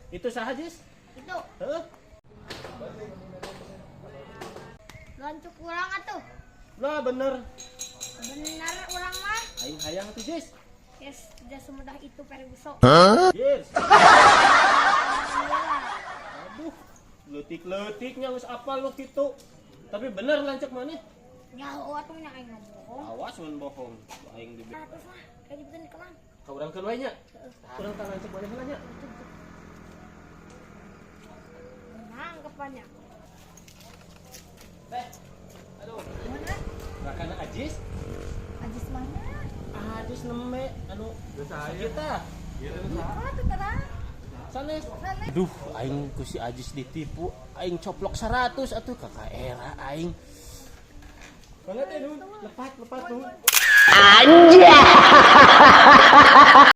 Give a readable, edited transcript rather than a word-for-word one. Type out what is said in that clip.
Itu saha Jis? Itu Heeh. lancuk urang atuh. Nah bener. Benar urang mah. Aing hayang atuh Jis. Yes, tidak semudah itu Ferguson. Jis. Aduh, leutik-leutiknya geus apal lu kitu. Tapi bener lancek maneh. Nyaho atuh nya aing ngomong. Awas mun bohong. Aing di Terus mah kayak dibikin di kelang. ka urang keun we nya. Urang ka lancek maneh heula nya. Menang kepannya. Teh. Aduh, Mana? rakana Ajis. Ajis mana? Ajis neme anu kita. Oh, tuh terang. Sanes. Sanes. Duh, aing ku si Ajis ditipu. Aing coplok 100 atuh ka era aing. Banget nun, lepat nun. Anjay.